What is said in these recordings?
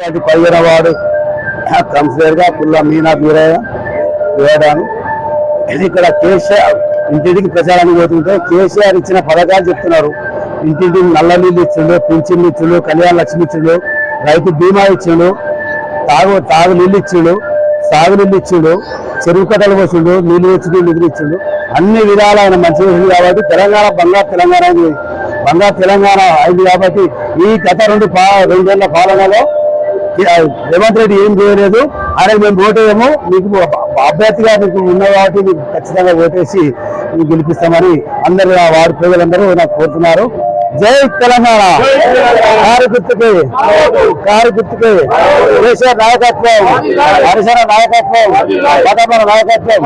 అది 15వ ward councillor గా పుల్ల మీనా బీరయ్య వేయడాను. ఇక్కడ కేసీఆర్ ఇంటింటికి ప్రచారానికి పోతుంటే కేసీఆర్ ఇచ్చిన పథకాలు చెప్తున్నారు. ఇంటింటికి నల్ల నీళ్ళు ఇచ్చిండు, పింఛన్లు ఇచ్చిండు, కళ్యాణ లక్ష్మి ఇచ్చిండు, రైతు బీమా ఇచ్చిండు, తాగు నీళ్ళు ఇచ్చిండు, సాగు నీళ్ళు ఇచ్చిండు, చెరువు కట్టలు పోసిండు, నీళ్ళు ఇచ్చిండు, నిధులు ఇచ్చిండు. అన్ని విధాలు ఆయన మంచి చేసింది కాబట్టి తెలంగాణ బంగారు తెలంగాణ అయింది. కాబట్టి ఈ గత 2 ఏళ్ల పాలనలో రేవంత్ రెడ్డి ఏం చేయలేదు. ఆయన మేము ఓటేయము, మీకు అభ్యర్థిగా మీకు ఉన్న కాబట్టి మీకు ఖచ్చితంగా ఓటేసి మీకు గెలిపిస్తామని అందరు వార్డు ప్రజలందరూ నాకు కోరుతున్నారు. జై తెలంగాణ. కారు గుర్తుకే కేసీఆర్ నాయకత్వం, హరిశర నాయకత్వం, పదమర నాయకత్వం,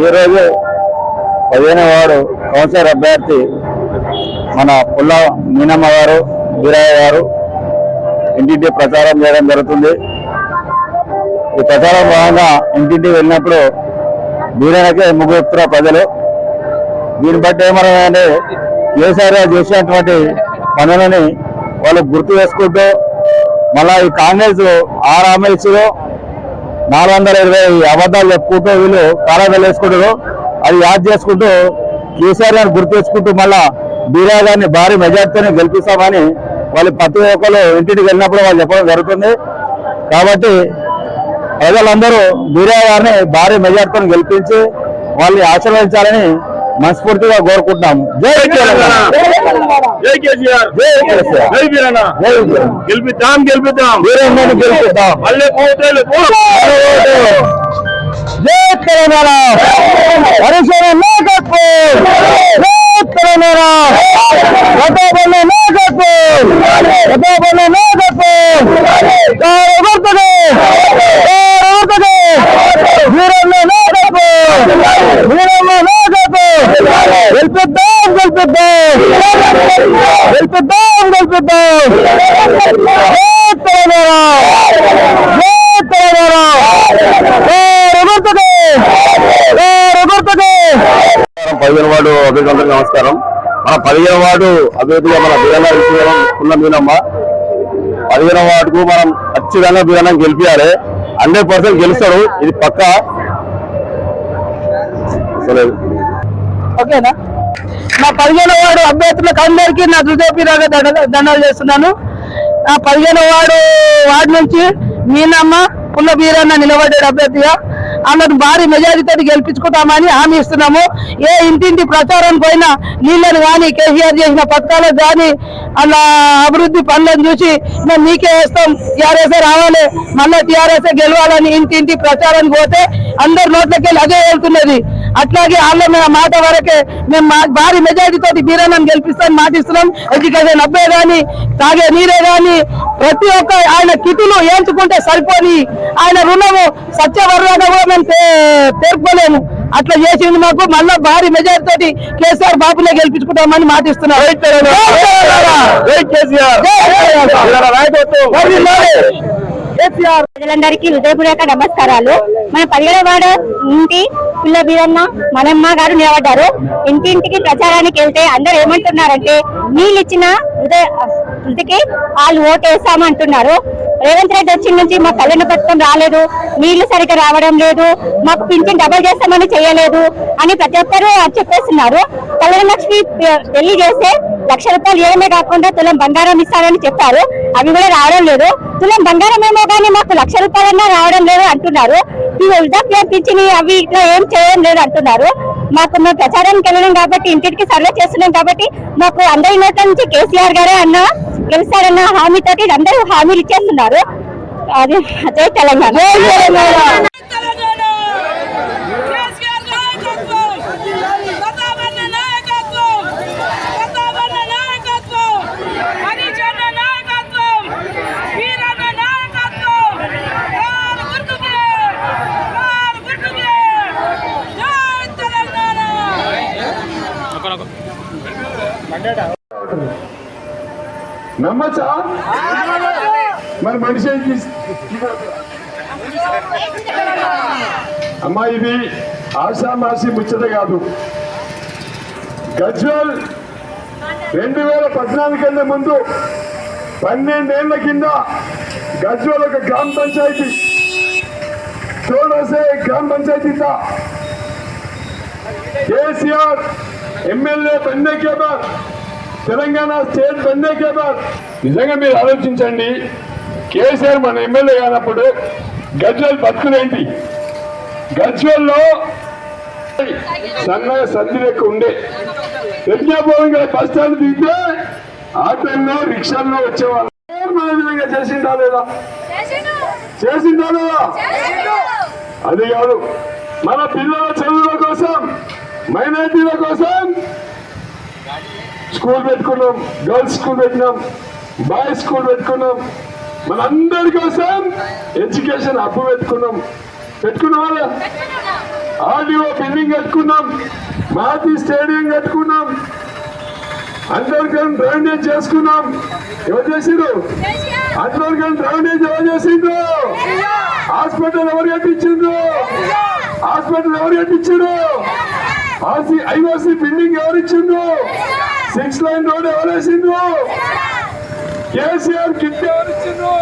ఈరోజు 15వ వార్డు కౌన్సిలర్ అభ్యర్థి మన పుల్ల మీనమ్మ గారు, బీరయ్య గారు ఇంటింటి ప్రచారం చేయడం జరుగుతుంది. ఈ ప్రచారం భాగంగా ఇంటింటికి వెళ్ళినప్పుడు బీరయ్యకే ముగ్గురు ప్రజలు. దీన్ని బట్టి ఏమన్నారంటే కేసీఆర్ చేసినటువంటి పనులని వాళ్ళు గుర్తు చేసుకుంటూ మళ్ళా ఈ కాంగ్రెస్ 6 హామీలు ఇచ్చారు, 420 అబద్ధాలు చెప్పుకుంటూ వీళ్ళు కాలాలు వేసుకుంటారు. అది యాద్ చేసుకుంటూ కేసీఆర్ గారిని గుర్తు తెచ్చుకుంటూ మళ్ళా బీరయ్య గారిని భారీ మెజార్టీతోనే గెలిపిస్తామని వాళ్ళు ప్రతి ఒక్కరు ఇంటికి వెళ్ళినప్పుడు వాళ్ళు చెప్పడం జరుగుతుంది. కాబట్టి ప్రజలందరూ బీరయ్య గారిని భారీ మెజార్టీతో గెలిపించి వాళ్ళని ఆశీర్వదించాలని మనస్ఫూర్తిగా కోరుకుంటున్నాము. జై తెలంగాణ, జై కేసీఆర్, జై కేసీఆర్, జై వీరన్న, జై వీరన్న. గెలిపిద్దాం వీరన్నను గెలిపిద్దాం. జై తెలంగాణ, హరిశర నాయకత్వం, జై తెలంగాణ, ప్రతాపన్న నాయకత్వం, వీరన్న నాయకత్వం, వీరన్న నాయకత్వం. గెలిపిద్దాం జై తెలంగాణ, జై తెలంగాణ. 15వ వార్డు అభ్యర్థులకు నమస్కారం. మన 15వ వార్డు అభ్యర్థిగా మన బీరన్న పుల్ల మీనమ్మ. 15వ వార్డుకు మనం ఖచ్చితంగా బీరన్న గెలిపియాలి. 100% గెలుస్తాడు, ఇది పక్కా. ఓకేనా? నా 15వ వార్డు అభ్యర్థులకు అందరికీ నా హృదయపూర్వక దండాలు చేస్తున్నాను. నా 15వ వార్డు నుంచి మీనమ్మ పుల్ల బీరన్న నిలబడ్డాడు అభ్యర్థిగా. అందరు భారీ మెజారిటీతో గెలిపించుకుంటామని హామీ ఇస్తున్నాము. ఏ ఇంటింటి ప్రచారం పోయినా నీళ్ళని కానీ, కేసీఆర్ చేసిన పథకాలకు కానీ, అలా అభివృద్ధి పనులను చూసి మేము మీకే వేస్తాం, టీఆర్ఎస్ఏ రావాలి, మళ్ళీ టీఆర్ఎస్ఏ గెలవాలని ఇంటింటి ప్రచారానికి పోతే అందరి నోట్లకి వెళ్ళి అదే వెళ్తున్నది. అట్లాగే వాళ్ళ మాట వరకే మేము భారీ మెజారిటీతో బీరన్నను గెలిపిస్తామని మాటిస్తున్నాం. ఎడ్యుకేషన్ అబ్బే కానీ, తాగే నీరే కానీ, ప్రతి ఒక్క ఆయన కిటులు ఏంచుకుంటే సరిపోని ఆయన రుణము సత్యవర్ణంగా కూడా మేము పేర్కోలేము. అట్లా చేసింది మాకు. మళ్ళా భారీ మెజారిటీ కేసీఆర్ బాబునే గెలిపించుకుంటామని మాటిస్తున్నాం. ప్రజలందరికీ హృదయపూర్వక నమస్కారాలు. మన 15వ వార్డు ఇంటి పుల్ల బీరన్న మనమ్మ గారు నిలబడ్డారు. ఇంటింటికి ప్రచారానికి వెళ్తే అందరూ ఏమంటున్నారంటే నీళ్ళు ఇచ్చిన హృదయకి వాళ్ళు ఓటేస్తామంటున్నారు. రేవంత్ రెడ్డి వచ్చిన నుంచి మా కళ్యాణ పథకం రాలేదు, నీళ్లు సరిగ్గా రావడం లేదు, మాకు పింఛన్ డబల్ చేస్తామని చేయలేదు అని ప్రతి ఒక్కరు చెప్పేస్తున్నారు. కళ్యాణ లక్ష్మి పెళ్లి చేస్తే ₹1,00,000 ఏమే కాకుండా తులం బంగారం ఇస్తారని చెప్పారు. అవి కూడా రావడం లేదు. తులం బంగారం ఏమో కానీ మాకు ₹1,00,000 రావడం లేదు అంటున్నారు. వృద్ధాప్య పింఛని అవి ఇట్లా ఏం చేయడం లేదు అంటున్నారు. మాకు మేము ప్రచారానికి వెళ్ళడం కాబట్టి, ఇంటికి సర్వే చేస్తున్నాం కాబట్టి మాకు అందరి నోట్ల నుంచి కేసీఆర్ గారే అన్న గెలుస్తారన్న హామీతోటి అందరూ హామీలు ఇచ్చేస్తున్నారు. అది జై తెలంగాణ. నమ్మచ్చా? మరి మనిషి అమ్మా, ఇది ఆశామాసి ముచ్చట కాదు. గజ్వల్ 2014 కంటే ముందు 12 ఏళ్ల కింద गज्वेल ఒక గ్రామ పంచాయతీ छोटा से ग्राम पंचायती था। केसीआर एमएलए बनने के बाद तेलंगाना स्टेट बनने के बाद నిజంగా మీరు ఆలోచించండి కేసీఆర్ మన ఎమ్మెల్యే కానప్పుడు గజ్వేల్ బతుకులేంటి గజ్వేల్లో సన్న సంధి లెక్క ఉండే యజ్ఞభవన్ బస్ స్టాండ్ దిగితే ఆటోల్లో రిక్షాల్లో వచ్చేవాళ్ళు మన విధంగా చేసిందా లేదా అది కాదు మన పిల్లల చదువుల కోసం మైనారిటీల కోసం స్కూల్ పెట్టుకున్నాం గర్ల్స్ స్కూల్ పెట్టినాం బాయ్స్ స్కూల్ పెట్టుకున్నాం మనందరి కోసం ఎడ్యుకేషన్ హబ్ పెట్టుకున్నాం ఆర్డీఓ బిల్డింగ్ కట్టుకున్నాం మాతి స్టేడియం కట్టుకున్నాం అందరికీ డ్రైనేజ్ చేసుకున్నాం ఎవరు చేసిండ్రు అందరికీ డ్రైనేజ్ ఎవరు చేసిండ్రు హాస్పిటల్ ఎవరు కట్టించిండ్రు ఐఓసి బిల్డింగ్ ఎవరు ఇచ్చిండ్రు 6 లైన్ రోడ్ ఎవరు వేసిండ్రు కేసీఆర్ కిట్ ఎవరు ఇచ్చిండ్రు